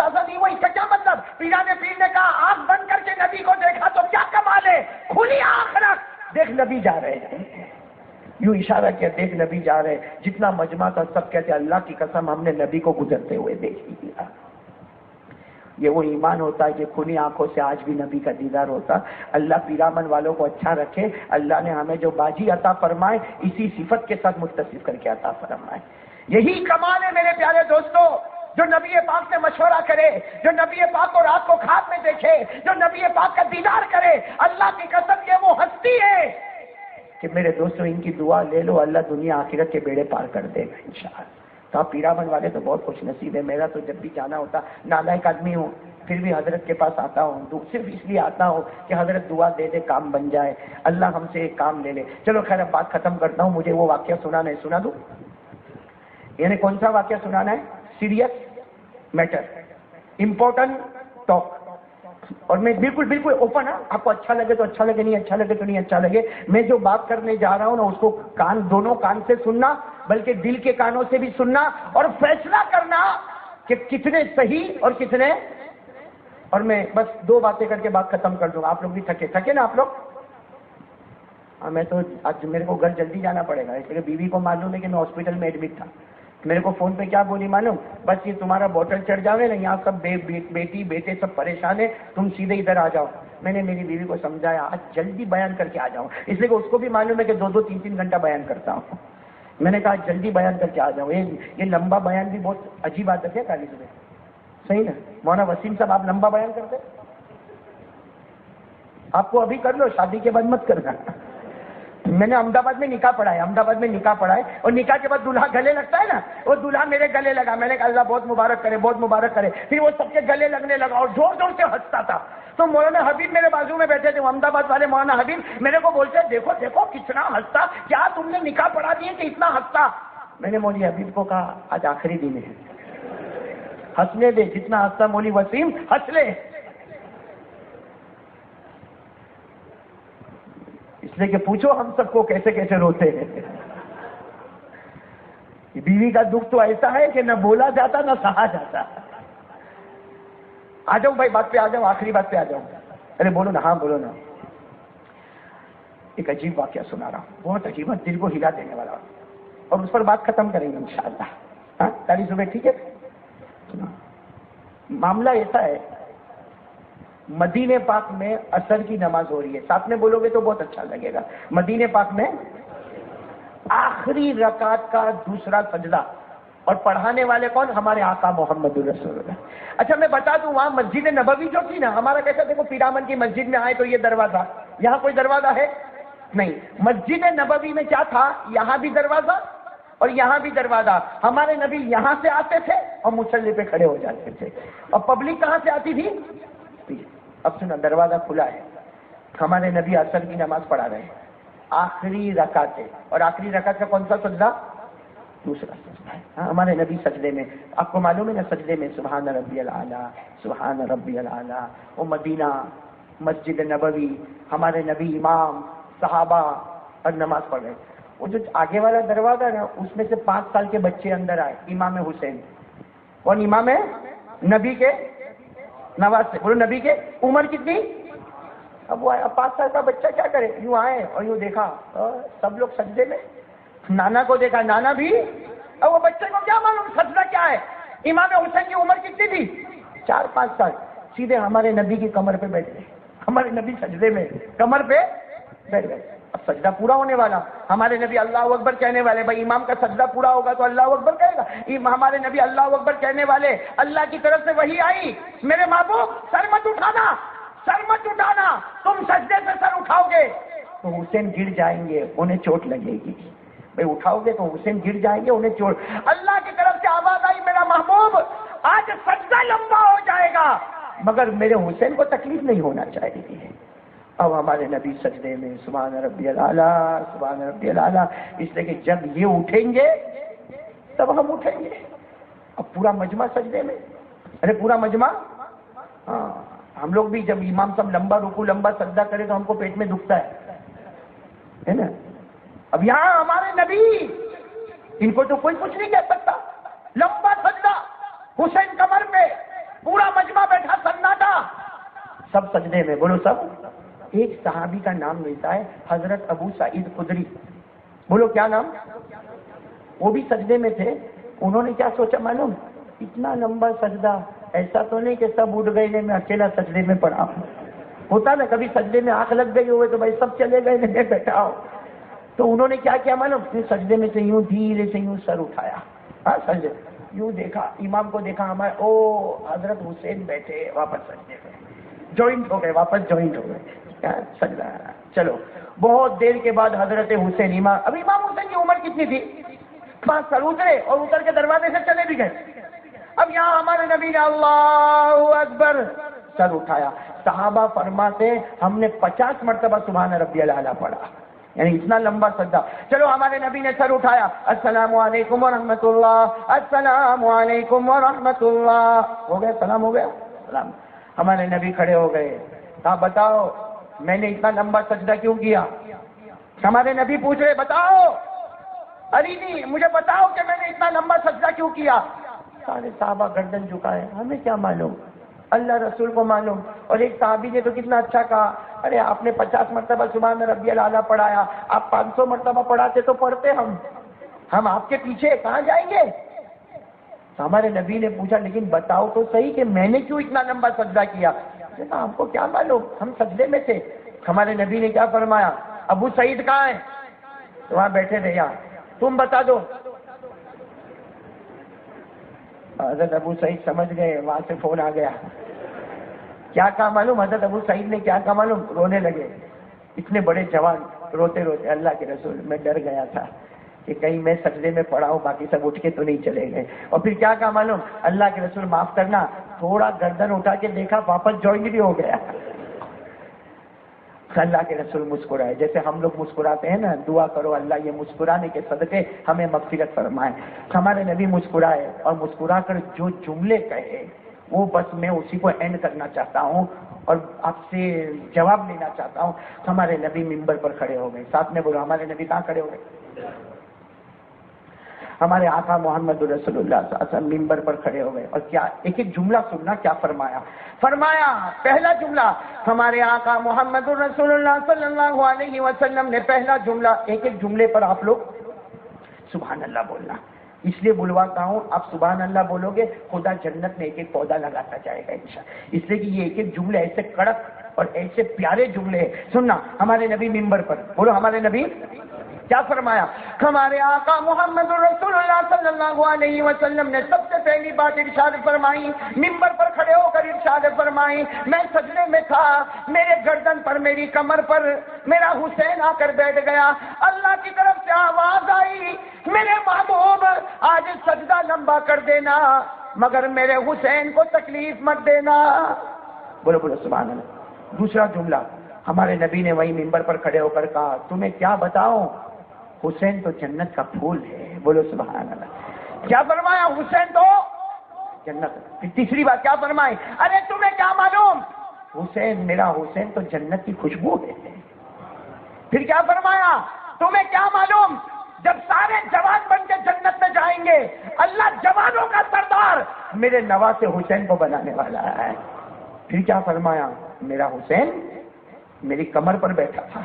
اندازہ نہیں ہوا. اس کا کیا مطلب؟ پیرانے پیر نے کہا آنکھ بند کر کے نبی کو دیکھا تو کیا کمال ہے، کھلی آنکھ رکھ دیکھ نبی جا رہے ہیں. یوں اشارہ کیا دیکھ نبی جا رہے. جتنا مجمع تھا سب کہتے اللہ کی قسم ہم نے نبی کو گزرتے ہوئے دیکھ لیا. یہ وہ ایمان ہوتا ہے کہ کھلی آنکھوں سے آج بھی نبی کا دیدار ہوتا. اللہ پیرامن والوں کو اچھا رکھے. اللہ نے ہمیں جو باجی عطا فرمائے اسی صفت کے ساتھ متصف کر کے عطا فرمائے. یہی کمال ہے میرے پیارے دوستو. جو نبی پاک سے مشورہ کرے، جو نبی پاک کو رات کو خواب میں دیکھے، جو نبی پاک کا دیدار کرے، اللہ کی قسم یہ وہ ہستی ہے کہ میرے دوستو ان کی دعا لے لو، اللہ دنیا آخرت کے بیڑے پار کر دے گا انشاءاللہ. تو آپ پیرامن والے تو بہت خوش نصیب ہے. میرا تو جب بھی جانا ہوتا، نالائق آدمی ہوں پھر بھی حضرت کے پاس آتا ہوں. صرف اس لیے آتا ہوں کہ حضرت دعا دے دے، کام بن جائے، اللہ ہم سے ایک کام لے لے. چلو خیر اب بات ختم کرتا ہوں. مجھے وہ واقعہ سنانا ہے، سنا دوں؟ یعنی کون سا واقعہ سنانا ہے؟ Serious matter, important talk. اور میں بالکل اوپن ہوں. آپ کو اچھا لگے تو اچھا لگے، نہیں اچھا لگے تو نہیں اچھا لگے. میں جو بات کرنے جا رہا ہوں نا اس کو دونوں کان سے سننا، بلکہ دل کے کانوں سے بھی سننا اور فیصلہ کرنا کہ کتنے صحیح اور کتنے. اور میں بس 2 باتیں کر کے بات ختم کر دوں گا. آپ لوگ بھی تھکے نا آپ لوگ؟ ہاں میں تو آج میرے کو گھر جلدی جانا پڑے گا، اس لیے بیوی کو معلوم ہے کہ میں ہاسپٹل میں ایڈمٹ تھا. میرے کو فون پہ کیا بولی معلوم؟ بس یہ تمہارا بوٹل چڑھ جاوے نا، یہاں سب بیٹی بیٹے سب پریشان ہیں، تم سیدھے ادھر آ جاؤ. میں نے میری بیوی کو سمجھایا آج جلدی بیان کر کے آ جاؤں، اس لیے کہ اس کو بھی معلوم ہے کہ 2-2 3-3 گھنٹہ بیان کرتا ہوں. میں نے کہا جلدی بیان کر کے آ جاؤں. یہ لمبا بیان بھی بہت عجیب عادت ہے کالی صبح. صحیح نا مولانا وسیم صاحب؟ آپ لمبا بیان کرتے؟ آپ کو ابھی کر لو، شادی کے بعد مت کرنا. میں نے احمد آباد میں نکاح پڑھا ہے، اور نکاح کے بعد دلہا گلے لگتا ہے نا، وہ دلہا میرے گلے لگا. میں نے کہا اللہ بہت مبارک کرے، بہت مبارک کرے. پھر وہ سب کے گلے لگنے لگا اور زور زور سے ہنستا تھا. تو مولانا حبیب میرے بازو میں بیٹھے تھے، احمد آباد والے مولانا حبیب میرے کو بولتے دیکھو دیکھو کتنا ہنستا، کیا تم نے نکاح پڑھا دیے کہ اتنا ہنستا. میں نے مولوی حبیب کو کہا آج آخری دن ہے، ہنسنے دے، جتنا ہنستا مولوی وسیم ہنس لے. اس لیے کہ پوچھو ہم سب کو کیسے کیسے روتے ہیں. بیوی کا دکھ تو ایسا ہے کہ نہ بولا جاتا نہ سہا جاتا. آ جاؤں بھائی بات پہ آ جاؤں، آخری بات پہ آ جاؤں. ارے بولو نا، ہاں بولو نا. ایک عجیب واقعہ سنا رہا ہوں، بہت عجیب ہے، دل کو ہلا دینے والا، اور اس پر بات ختم کریں گے انشاءاللہ. ہاں تاریخ صبح ٹھیک ہے. معاملہ ایسا ہے، مدینے پاک میں عصر کی نماز ہو رہی ہے. ساتھ میں بولو گے تو بہت اچھا لگے گا. مدینے پاک میں آخری رکعت کا دوسرا سجدہ، اور پڑھانے والے کون؟ ہمارے آقا محمد رسول اللہ. اچھا میں بتا دوں، وہاں مسجد نبوی جو تھی نا، ہمارا کیسا دیکھو پیرامن کی مسجد میں آئے تو یہ دروازہ، یہاں کوئی دروازہ ہے نہیں. مسجد نبوی میں کیا تھا؟ یہاں بھی دروازہ اور یہاں بھی دروازہ. ہمارے نبی یہاں سے آتے تھے اور مصلی پہ کھڑے ہو جاتے تھے، اور پبلک کہاں سے آتی تھی؟ اب سنا، دروازہ کھلا ہے، ہمارے نبی عصر کی نماز پڑھا رہے ہیں، آخری رکعت ہے. اور آخری رکعت کا کون سا سجدہ؟ دوسرا سجدہ ہے. ہمارے نبی سجدے میں، آپ کو معلوم ہے نا سجدے میں سبحان ربی الاعلیٰ، سبحان ربی الاعلیٰ. وہ مدینہ مسجد نبوی، ہمارے نبی امام صحابہ اور نماز پڑھ رہے. وہ جو آگے والا دروازہ نا، اس میں سے 5 سال کے بچے اندر آئے. امام حسین، اور امام نبی کے نواز سے، بولو نبی کے عمر کتنی؟ اب وہ 5 سال کا بچہ کیا کرے؟ یوں آئے اور یوں دیکھا سب لوگ سجدے میں، نانا کو دیکھا، نانا بھی. اب وہ بچے کو کیا معلوم سجدہ کیا ہے؟ امام حسین کی عمر کتنی تھی؟ 4-5 سال. سیدھے ہمارے نبی کی کمر پہ بیٹھ گئے. ہمارے نبی سجدے میں کمر پہ بیٹھ گئے. اب سجدہ پورا ہونے والا، ہمارے نبی اللہ اکبر کہنے والے. بھائی امام کا سجدہ پورا ہوگا تو اللہ اکبر کہے گا. ہمارے نبی اللہ اکبر کہنے والے، اللہ کی طرف سے وحی آئی، میرے محبوب سر مت اٹھانا، سر مت اٹھانا، تم سجدے سے سر اٹھاؤ گے تو حسین گر جائیں گے، انہیں چوٹ لگے گی. بھائی اٹھاؤ گے تو حسین گر جائیں گے، انہیں چوٹ. اللہ کی طرف سے آواز آئی، میرا محبوب آج سجدہ لمبا ہو جائے گا مگر میرے حسین کو تکلیف نہیں ہونا چاہیے. اب ہمارے نبی سجدے میں سبحان ربی الاعلیٰ، سبحان ربی الاعلیٰ. اس لیے کہ جب یہ اٹھیں گے تب ہم اٹھیں گے. اب پورا مجمع سجدے میں. ارے پورا مجمع. ہاں ہم لوگ بھی جب امام صاحب لمبا رکو لمبا سجدہ کرے تو ہم کو پیٹ میں دکھتا ہے نا. اب یہاں ہمارے نبی، ان کو تو کوئی کچھ نہیں کہہ سکتا. لمبا سجدہ، حسین کمر پہ، پورا سب سجدے میں، بولو سب. ایک صحابی کا نام ملتا ہے حضرت ابو سعید خدری. بولو کیا نام؟ وہ بھی سجدے میں تھے. انہوں نے کیا سوچا معلوم؟ اتنا لمبا سجدہ، ایسا تو نہیں کہ سب اٹھ گئے میں اکیلا سجدے میں پڑا ہوں. ہوتا نا کبھی سجدے میں آنکھ لگ گئی ہوئے تو بھائی سب چلے گئے میں بیٹھا ہوں. تو انہوں نے کیا کیا معلوم؟ سجدے میں سے یوں دھیرے سے یوں سر اٹھایا. ہاں سجدے یوں دیکھا، امام کو دیکھا، ہمارے او حضرت حسین بیٹھے، واپس سجدے میں جوائنٹ ہو گئے، واپس جوائنٹ ہو گئے سجدہ. چلو بہت دیر کے بعد حضرت حسین امام، اب امام حسین کی عمر کتنی تھی؟ 5 سال. اترے اور اتر کے دروازے سے چلے بھی گئے. اب یہاں ہمارے نبی نے اللہ اکبر سر اٹھایا. صحابہ فرماتے ہم نے 50 مرتبہ سبحان ربی الاعلیٰ پڑھا، یعنی اتنا لمبا سجدہ. چلو ہمارے نبی نے سر اٹھایا، السلام علیکم ورحمۃ اللہ، السلام علیکم ورحمۃ اللہ. ہو گیا سلام، ہو گیا سلام. ہمارے نبی کھڑے ہو گئے. کہا بتاؤ میں نے اتنا لمبا سجدہ کیوں کیا؟ ہمارے نبی پوچھ رہے بتاؤ علی جی مجھے بتاؤ کہ میں نے اتنا لمبا سجدہ کیوں کیا؟ سارے صحابہ گردن جھکائے، ہمیں کیا معلوم، اللہ رسول کو معلوم. اور ایک صحابی نے تو کتنا اچھا کہا، ارے آپ نے 50 مرتبہ سبحان ربی الاعلیٰ پڑھایا، آپ 500 مرتبہ پڑھاتے تو پڑھتے ہم آپ کے پیچھے کہاں جائیں گے؟ تو ہمارے نبی نے پوچھا لیکن بتاؤ تو صحیح کہ میں نے کیوں اتنا لمبا سجدہ کیا؟ ہم کو کیا معلوم، ہم سجدے میں تھے. ہمارے نبی نے کیا فرمایا؟ ابو سعید کہاں ہیں؟ تو وہاں بیٹھے تھے، یہاں تم بتا دو. حضرت ابو سعید سمجھ گئے، وہاں سے فون آ گیا. کیا کہا معلوم؟ حضرت ابو سعید نے کیا کہا معلوم؟ رونے لگے. اتنے بڑے جوان روتے روتے، اللہ کے رسول میں ڈر گیا تھا کہ کہیں میں سجدے میں پڑا ہوں، باقی سب اٹھ کے تو نہیں چلے گئے. اور پھر کیا کہا معلوم؟ اللہ کے رسول معاف کرنا. تھوڑا گردن اٹھا کے دیکھا، واپس جوائنٹ بھی ہو گیا. اللہ کے رسول مسکرائے جیسے ہم لوگ مسکراتے ہیں نا، دعا کرو اللہ یہ مسکرانے کے صدقے ہمیں مغفرت فرمائے. ہمارے نبی مسکرائے اور مسکرا کر جو جملے کہے وہ بس میں اسی کو اینڈ کرنا چاہتا ہوں اور آپ سے جواب لینا چاہتا ہوں. ہمارے نبی ممبر پر کھڑے ہو گئے. ساتھ میں بولو ہمارے نبی کہاں کھڑے ہو گئے؟ ہمارے آقا محمد رسول اللہ صلی اللہ علیہ وسلم ممبر پر کھڑے ہو گئے. اور کیا ایک ایک جملہ سننا کیا فرمایا. پہلا جملہ ہمارے آقا محمد رسول اللہ صلی اللہ علیہ وسلم نے پہلا جملہ، ایک ایک جملے پر آپ لوگ سبحان اللہ بولنا. اس لیے بلواتا ہوں، آپ سبحان اللہ بولو گے خدا جنت میں ایک ایک پودا لگاتا جائے گا انشاءاللہ. اس لیے کہ یہ ایک ایک جملے ایسے کڑک اور ایسے پیارے جملے ہیں. سننا ہمارے نبی ممبر پر بولو، ہمارے نبی کیا فرمایا. ہمارے آقا محمد رسول اللہ صلی اللہ علیہ وسلم نے سب سے پہلی بات ارشاد فرمائی، ممبر پر کھڑے ہو کر ارشاد فرمائی، میں سجدے میں تھا، میرے گردن پر میری کمر پر میرا حسین آ کر بیٹھ گیا. اللہ کی طرف سے آواز آئی، میرے محبوب آج سجدہ لمبا کر دینا مگر میرے حسین کو تکلیف مت دینا. بولو بولو سبحان اللہ. دوسرا جملہ ہمارے نبی نے وہی ممبر پر کھڑے ہو کر کہا، تمہیں کیا بتاؤں حسین تو جنت کا پھول ہے. بولو سبحان اللہ. کیا فرمایا؟ حسین تو جنت. پھر تیسری بات کیا فرمائی؟ ارے تمہیں کیا معلوم حسین، میرا حسین تو جنت کی خوشبو ہے. پھر کیا فرمایا؟ تمہیں کیا معلوم جب سارے جوان بن کے جنت میں جائیں گے اللہ جوانوں کا سردار میرے نواسے حسین کو بنانے والا ہے. پھر کیا فرمایا؟ میرا حسین میری کمر پر بیٹھا تھا.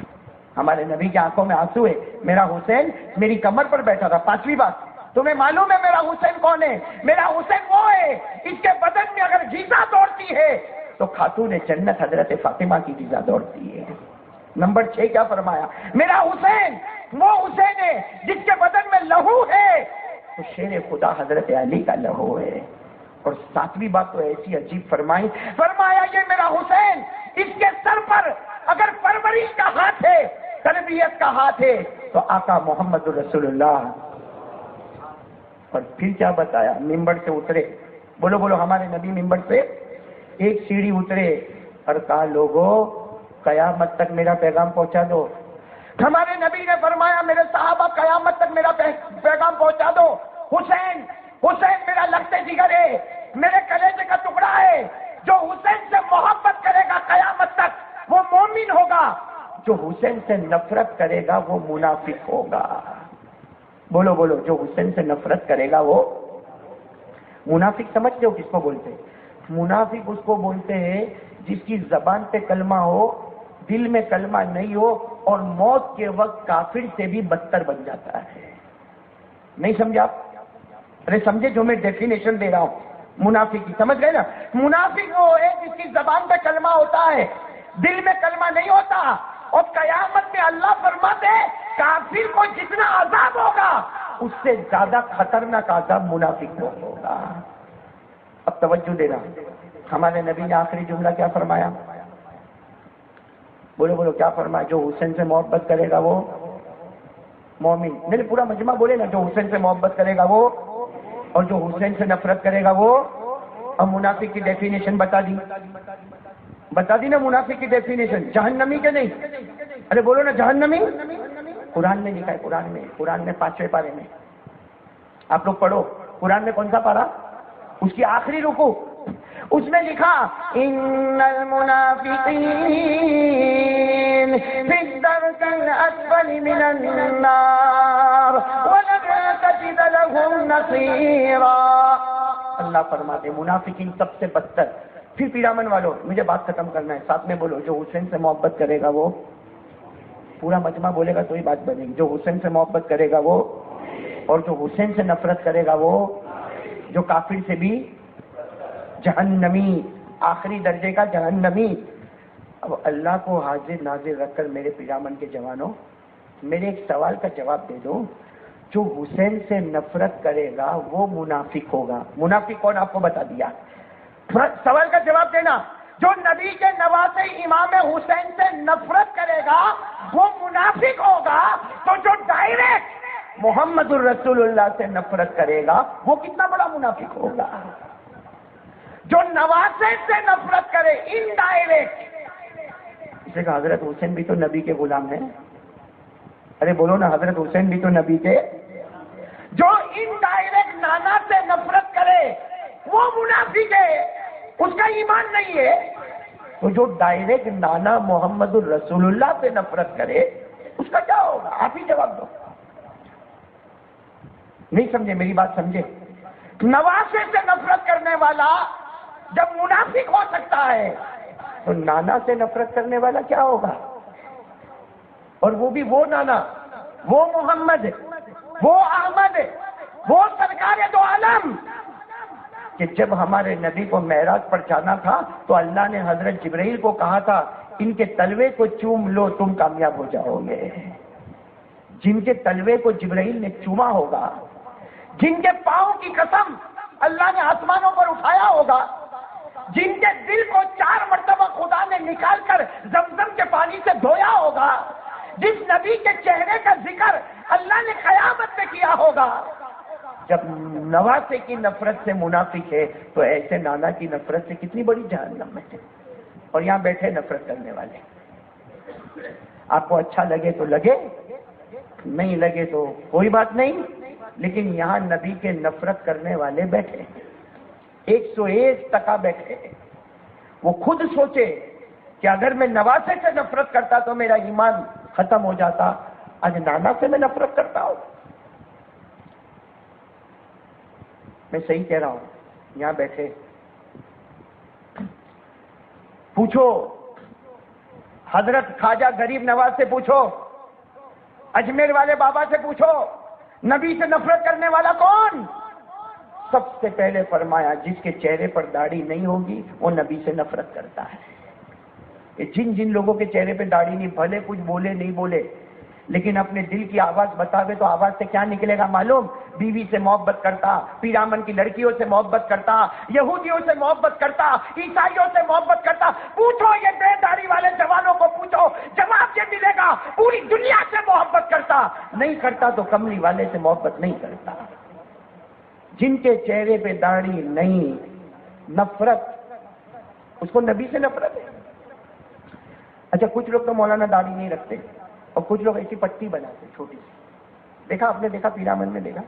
ہمارے نبی کی آنکھوں میں آنسو ہے، میرا حسین میری کمر پر بیٹھا تھا. پانچویں بات، تمہیں معلوم ہے میرا حسین کون ہے؟ میرا حسین وہ ہے اس کے بدن میں اگر غذا دوڑتی ہے تو خاتون جنت حضرت فاطمہ کی غذا دوڑتی ہے. نمبر 6 کیا فرمایا؟ میرا حسین وہ حسین ہے جس کے بدن میں لہو ہے تو شیر خدا حضرت علی کا لہو ہے. اور 7ویں بات تو ایسی عجیب فرمایا یہ میرا حسین، اس کے سر پر اگر پرورش کا ہاتھ ہے، تربیت کا ہاتھ ہے تو آقا محمد رسول اللہ. اور پھر کیا بتایا؟ ممبر سے اترے. بولو بولو ہمارے نبی ممبر سے ایک سیڑھی اترے اور کہا لوگوں قیامت تک میرا پیغام پہنچا دو. ہمارے نبی نے فرمایا میرے صحابہ قیامت تک میرا پیغام پہنچا دو. حسین میرا لگتے جگر ہے، میرے کلیجے کا ٹکڑا ہے. جو حسین سے محبت کرے گا قیامت تک وہ مومن ہوگا، جو حسین سے نفرت کرے گا وہ منافق ہوگا. بولو بولو جو حسین سے نفرت کرے گا وہ منافق. سمجھتے ہو کس کو بولتے؟ منافق اس کو بولتے ہیں جس کی زبان پہ کلمہ ہو، دل میں کلمہ نہیں ہو، اور موت کے وقت کافر سے بھی بدتر بن جاتا ہے. نہیں سمجھا آپ؟ ارے سمجھے جو میں ڈیفینیشن دے رہا ہوں منافق کی، سمجھ گئے نا؟ منافق وہ ہے جس کی زبان پہ کلمہ ہوتا ہے، دل میں کلمہ نہیں ہوتا، اور قیامت میں اللہ فرماتے ہیں کافر کو جتنا عذاب ہوگا اس سے زیادہ خطرناک عذاب منافق کو ہوگا. اب توجہ دینا، ہمارے نبی نے آخری جملہ کیا فرمایا؟ بولو بولو کیا فرمایا؟ جو حسین سے محبت کرے گا وہ مومن. میرے پورا مجمع بولے نا، جو حسین سے محبت کرے گا وہ، اور جو حسین سے نفرت کرے گا وہ. اب منافق کی ڈیفینیشن بتا دی نا منافق کی ڈیفینیشن. جہنمی کے نہیں؟ ارے بولو نا جہنمی. قرآن میں لکھا ہے، قرآن میں 5ویں پارے میں. آپ لوگ پڑھو قرآن میں کون سا پارا؟ اس کی آخری رکوع، اس میں لکھا ان المنافقین فی الدرک الاسفل من النار ولن تجد لهم نصیرا. اللہ فرماتے منافقین سب سے بدتر. پھر پیرامن والوں، مجھے بات ختم کرنا ہے، ساتھ میں بولو جو حسین سے محبت کرے گا وہ، پورا مجمع بولے گا تو ہی بات بنے گی. جو حسین سے محبت کرے گا وہ، اور جو حسین سے نفرت کرے گا وہ، جو کافر سے بھی جہنمی، آخری درجے کا جہنمی. اب اللہ کو حاضر ناظر رکھ کر میرے پیرامن کے جوانوں، میرے ایک سوال کا جواب دے دو. جو حسین سے نفرت کرے گا وہ منافق ہوگا. منافق کون آپ کو بتا دیا. سوال کا جواب دینا. جو نبی کے نواسے امام حسین سے نفرت کرے گا وہ منافق ہوگا. تو جو ڈائریکٹ محمد الرسول اللہ سے نفرت کرے گا وہ کتنا بڑا منافق ہوگا. جو نواسے سے نفرت کرے انڈائریکٹ، اسے کہا حضرت حسین بھی تو نبی کے غلام ہیں. ارے بولو نا حضرت حسین بھی تو نبی کے. جو انڈائریکٹ نانا سے نفرت کرے وہ منافق ہے، اس کا ایمان نہیں ہے. تو جو ڈائریکٹ نانا محمد الرسول اللہ سے نفرت کرے اس کا کیا ہوگا؟ آپ ہی جواب دو. نہیں سمجھے میری بات؟ سمجھے؟ نواسے سے نفرت کرنے والا جب منافق ہو سکتا ہے تو نانا سے نفرت کرنے والا کیا ہوگا؟ اور وہ بھی وہ نانا، وہ محمد، وہ احمد، وہ سرکار دو عالم کہ جب ہمارے نبی کو معراج پر جانا تھا تو اللہ نے حضرت جبرائیل کو کہا تھا ان کے تلوے کو چوم لو تم کامیاب ہو جاؤ گے. جن کے تلوے کو جبرائیل نے چوما ہوگا، جن کے پاؤں کی قسم اللہ نے آسمانوں پر اٹھایا ہوگا، جن کے دل کو 4 مرتبہ خدا نے نکال کر زمزم کے پانی سے دھویا ہوگا، جس نبی کے چہرے کا ذکر اللہ نے قیامت میں کیا ہوگا. جب نواسے کی نفرت سے منافق ہے تو ایسے نانا کی نفرت سے کتنی بڑی جہنم ہے. اور یہاں بیٹھے نفرت کرنے والے. آپ کو اچھا لگے تو لگے، نہیں لگے تو کوئی بات نہیں، لیکن یہاں نبی کے نفرت کرنے والے بیٹھے 101% بیٹھے. وہ خود سوچے کہ اگر میں نواسے سے نفرت کرتا تو میرا ایمان ختم ہو جاتا، آج نانا سے میں نفرت کرتا ہوں. میں صحیح کہہ رہا ہوں؟ یہاں بیٹھے پوچھو حضرت خواجہ غریب نواز سے، پوچھو اجمیر والے بابا سے، پوچھو نبی سے نفرت کرنے والا کون؟ سب سے پہلے فرمایا جس کے چہرے پر داڑھی نہیں ہوگی وہ نبی سے نفرت کرتا ہے. جن لوگوں کے چہرے پہ داڑھی نہیں، بھلے کچھ بولے نہیں بولے، لیکن اپنے دل کی آواز بتا دے تو آواز سے کیا نکلے گا معلوم؟ بیوی سے محبت کرتا، پیرامن کی لڑکیوں سے محبت کرتا، یہودیوں سے محبت کرتا، عیسائیوں سے محبت کرتا. پوچھو یہ بے داڑھی والے جوانوں کو پوچھو، جواب یہ ملے گا پوری دنیا سے محبت کرتا. نہیں کرتا تو کملی والے سے محبت نہیں کرتا. جن کے چہرے پہ داڑھی نہیں، نفرت، اس کو نبی سے نفرت ہے. اچھا کچھ لوگ تو مولانا داڑھی نہیں رکھتے اور کچھ لوگ ایسی پٹی بناتے چھوٹی سی. دیکھا آپ نے؟ دیکھا پیرامن میں دیکھا؟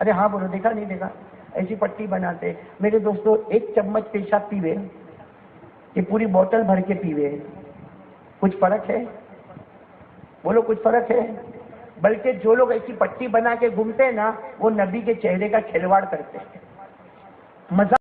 ارے ہاں بولو، دیکھا نہیں دیکھا؟ ایسی پٹی بناتے. میرے دوستو 1 چمچ پیشاب پیوے کہ پوری بوتل بھر کے پیوے، کچھ فرق ہے؟ بولو کچھ فرق ہے؟ بلکہ جو لوگ ایسی پٹی بنا کے گھومتے ہیں نا وہ نبی کے چہرے کا کھلواڑ کرتے ہیں، مذاق